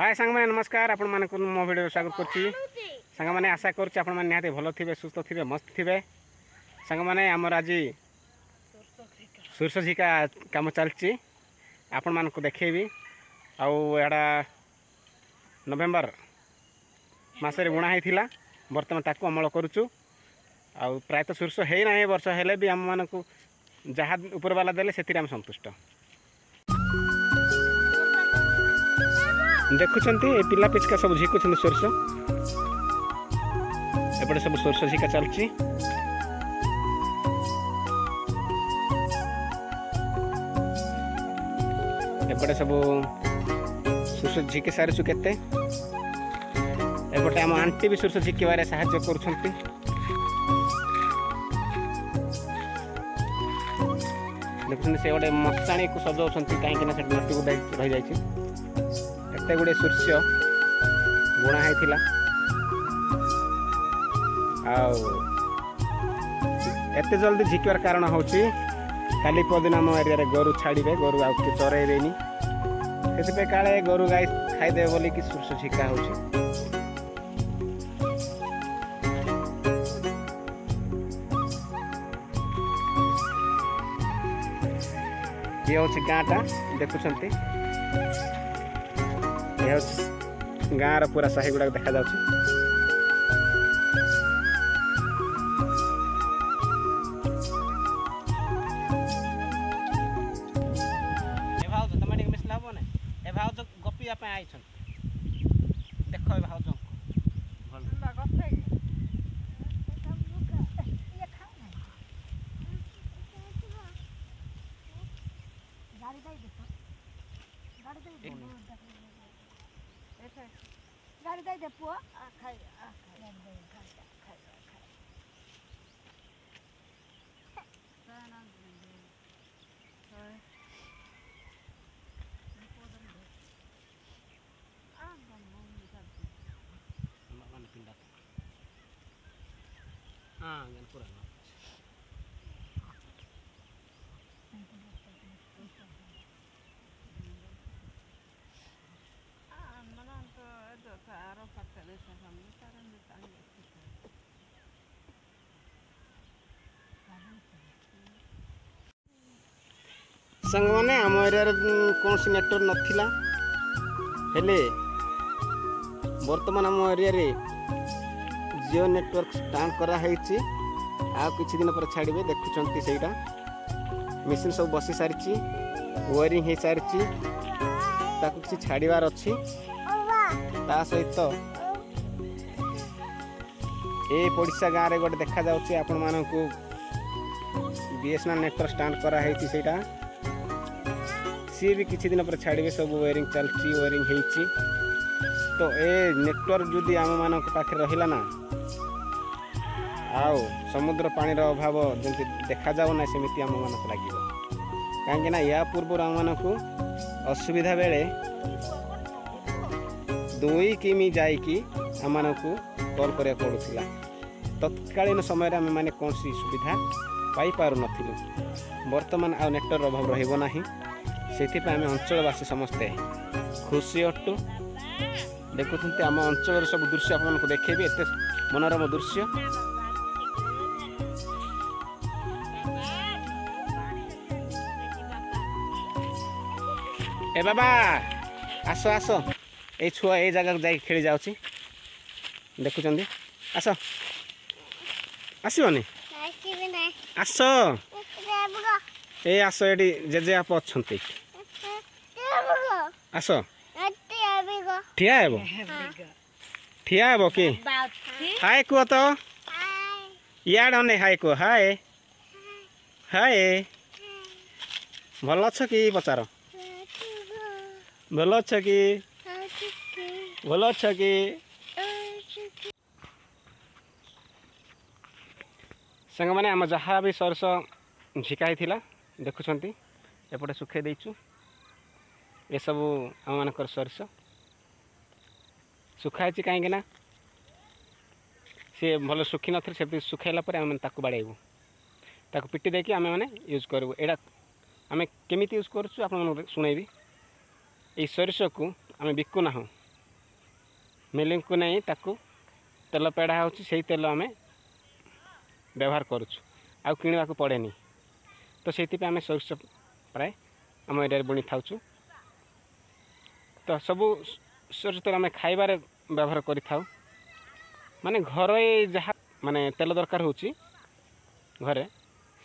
हाय सांग मैंने नमस्कार आपण माने मो वीडियो स्वागत करछि। सांग मैंने आशा करछि आपण माने निहाते भलो थिबे, सुस्थ थिबे, मस्त थिबे। सांग मैंने हमर आज सुरस झिका काम चलछि, आपण मान को देखेबी। आउ एडा नवेम्बर मासरे बुणा हेतिला, वर्तमान ताकू अमल करूछु। आउ प्रायतः सुरस हे ना वर्ष हेले भी हम मान को जहा ऊपर वाला देले सेति हम संतुष्ट। देखुंत पिला पिचका सब झिकुंट सोरस एपटे सब सोरस झिका चलची। एपटे सब सोरस झिकी सारी केते एपटे आम आंटी भी सोरस झिकबारे साहाय्य करुछंती। देखुंत से गोटे मशाणी को सजाउछंती कहीं से मट्टी को रही जाइए। एते गुड़े सूर्य बुणा होता एते जल्दी झिकबार कारण हूँ काली पदिन आम एरिया गोरु छाड़े, गोरु आउ चरईबेनी से काले गोरु गाई खाईदे बोली कि सूर्य झिका हो। ये हूँ गाँटा देखुं गाँव पूरा साही गुड़ाक देखा जाउछि। ए भाउज तमे टिके मिसला हबो ने। ए भाउज गपिया पे आइछन, देखो ए भाउज भल गपे ये खाओ ना गाड़ी दे देखो, गाड़ी दे गाड़ी दे पुआ खाई पूरा संग मैंने आम एरिया कौन सी नेटवर्क नथिला हेले वर्तमान आम एरिया जियो नेटवर्क स्टार्ट करा हेछि। आ किछि दिन पर छाड़िबे देखुचंती सेटा मेसिन सब बसी सारिछि, वायरिंग हे सारिछि, ताकू किछि छाड़िबार अछि। ता सहित ए पड़िसा गाँव रे गोटे देखा जाउछि आपण मानकू बीएसएनएल नेटवर्क स्टार्ट करा हेछि। सेटा सी भी किसी दिन पर छाड़े सब वायरिंग चलती, वायरिंग होती। तो ए नेटवर्क जदि आम मान पाखे रहा ना आओ समुद्र पानी अभाव जमी देखा जाओ ना सेमती आम मान लगे कहीं या पूर्व आम मान को असुविधा बेले 2 किमी जाकि आम मान को कॉल करा पड़ूला। तत्कालीन समय आम मैंने कौन सी सुविधा पाई पारु नथिलु। वर्तमान आ नेटवर्क अभाव रहिबो नाही, से आम अंचलवासी समस्ते खुशी अटु। देखुंत आम अंचल सब दृश्य आपको देखेबी, एत मनोरम दृश्य। ए बाबा आस आस ए छुआ ए जगह जा खेली जाऊँगी देखुं आस आसबनी आस ए आस ये जेजे आप अच्छा आस ठिया हेब ठिया हेब कि हाय कह तो इे हाय कह हाय हाय भल अच्छ कि पचार भल अच्छ कि भल अच्छ कि सांग मैंने आम जहाँ भी सरस झिकाई देखुं एपटे सुखे देचु। ये सब आम मानकर सरस सुखाई कहीं सी भल सुखी नथिले से सुखाइला आम बाड़ेबू ताको पिटी देकी आम मैंने यूज करूँ। एटा आम केमी यूज करूँ आप शुणेबी। ये सोरिष को आम बिकुना मिलिंग को नहीं ताकू तेल पेड़ा होची सेही तेल आम व्यवहार करुछु आउ किणवा को पड़ेनी तो से आम सोरिष प्राय आम एरिया बुणी था तो सबू सोरिष तेल आम खाइबार व्यवहार करि थाउ माने घर जहाँ माने तेल दरकार होची घरे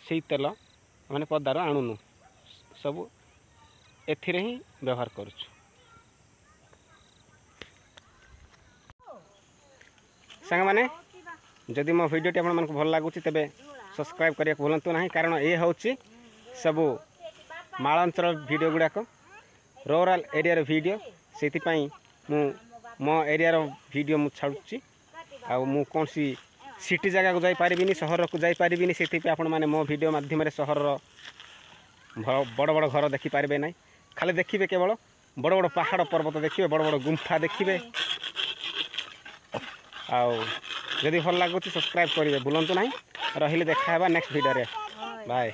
से तेल माने पदार आणुनु सबू एथिरे ही व्यवहार करुछु। सांग माने जदि मो वीडियोटी आपण मानक भल लागुची तबे सब्सक्राइब करिया भूलंतु नाही कारण ए होची सबू मालांचल वीडियो गुड़ाक रूराल एरिया वीडियो से मो एरिया वीडियो मु छाड़ुची आ मु कौन सी सिटी जगह को जाई पारिबिनी शहर को जाई पारिबिनी से आपण माने मो वीडियो माध्यम रे शहर बड़ बड़ घर देखि पारबे नहीं खाली देखिए केवल बड़ बड़ पहाड़ पर्वत देखिए बड़ बड़ गुंफा देखिए आउ जदि भल लगुच सब्सक्राइब करेंगे भूलु ना रही देखा नेक्स्ट वीडियो रे बाय।